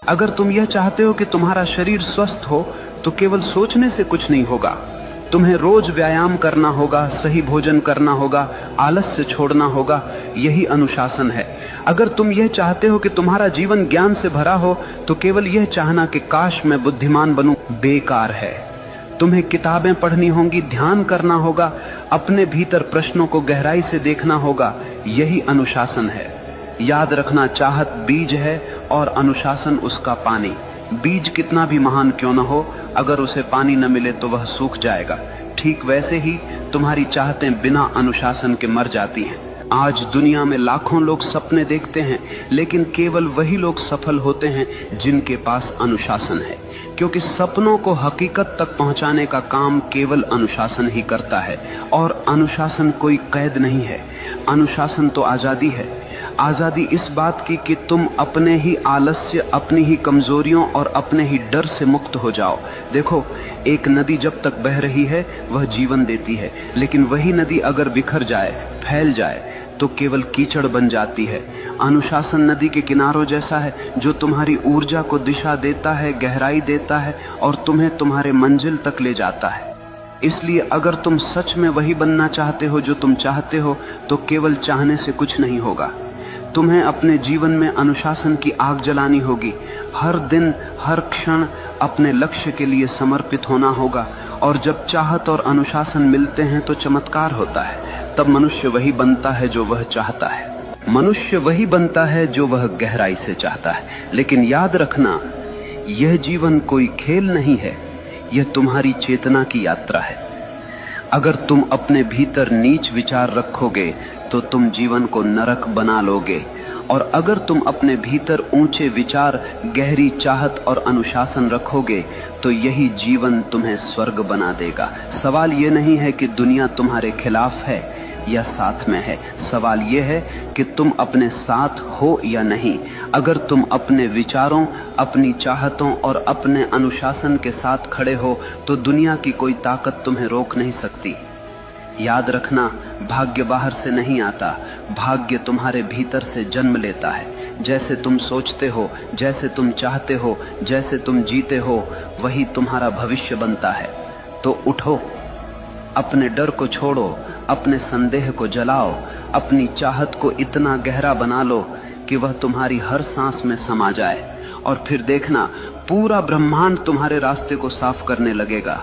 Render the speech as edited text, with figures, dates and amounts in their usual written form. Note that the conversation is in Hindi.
अगर तुम यह चाहते हो कि तुम्हारा शरीर स्वस्थ हो तो केवल सोचने से कुछ नहीं होगा। तुम्हें रोज व्यायाम करना होगा, सही भोजन करना होगा, आलस्य छोड़ना होगा। यही अनुशासन है। अगर तुम यह चाहते हो कि तुम्हारा जीवन ज्ञान से भरा हो तो केवल यह चाहना कि काश मैं बुद्धिमान बनूं बेकार है। तुम्हें किताबें पढ़नी होंगी, ध्यान करना होगा, अपने भीतर प्रश्नों को गहराई से देखना होगा। यही अनुशासन है। याद रखना, चाहत बीज है और अनुशासन उसका पानी। बीज कितना भी महान क्यों न हो, अगर उसे पानी न मिले तो वह सूख जाएगा। ठीक वैसे ही तुम्हारी चाहतें बिना अनुशासन के मर जाती हैं। आज दुनिया में लाखों लोग सपने देखते हैं, लेकिन केवल वही लोग सफल होते हैं जिनके पास अनुशासन है, क्योंकि सपनों को हकीकत तक पहुंचाने का काम केवल अनुशासन ही करता है। और अनुशासन कोई कैद नहीं है, अनुशासन तो आजादी है। आजादी इस बात की कि तुम अपने ही आलस्य, अपनी ही कमजोरियों और अपने ही डर से मुक्त हो जाओ। देखो, एक नदी जब तक बह रही है वह जीवन देती है, लेकिन वही नदी अगर बिखर जाए, फैल जाए तो केवल कीचड़ बन जाती है। अनुशासन नदी के किनारों जैसा है जो तुम्हारी ऊर्जा को दिशा देता है, गहराई देता है और तुम्हें तुम्हारे मंजिल तक ले जाता है। इसलिए अगर तुम सच में वही बनना चाहते हो जो तुम चाहते हो तो केवल चाहने से कुछ नहीं होगा। तुम्हें अपने जीवन में अनुशासन की आग जलानी होगी। हर दिन, हर क्षण अपने लक्ष्य के लिए समर्पित होना होगा। और जब चाहत और अनुशासन मिलते हैं तो चमत्कार होता है। तब मनुष्य वही बनता है जो वह चाहता है। मनुष्य वही बनता है जो वह गहराई से चाहता है। लेकिन याद रखना, यह जीवन कोई खेल नहीं है, यह तुम्हारी चेतना की यात्रा है। अगर तुम अपने भीतर नीच विचार रखोगे तो तुम जीवन को नरक बना लोगे, और अगर तुम अपने भीतर ऊंचे विचार, गहरी चाहत और अनुशासन रखोगे तो यही जीवन तुम्हें स्वर्ग बना देगा। सवाल ये नहीं है कि दुनिया तुम्हारे खिलाफ है या साथ में है, सवाल यह है कि तुम अपने साथ हो या नहीं। अगर तुम अपने विचारों, अपनी चाहतों और अपने अनुशासन के साथ खड़े हो तो दुनिया की कोई ताकत तुम्हें रोक नहीं सकती। याद रखना, भाग्य बाहर से नहीं आता, भाग्य तुम्हारे भीतर से जन्म लेता है। जैसे तुम सोचते हो, जैसे तुम चाहते हो, जैसे तुम जीते हो, वही तुम्हारा भविष्य बनता है। तो उठो, अपने डर को छोड़ो, अपने संदेह को जलाओ, अपनी चाहत को इतना गहरा बना लो कि वह तुम्हारी हर सांस में समा जाए, और फिर देखना पूरा ब्रह्मांड तुम्हारे रास्ते को साफ करने लगेगा।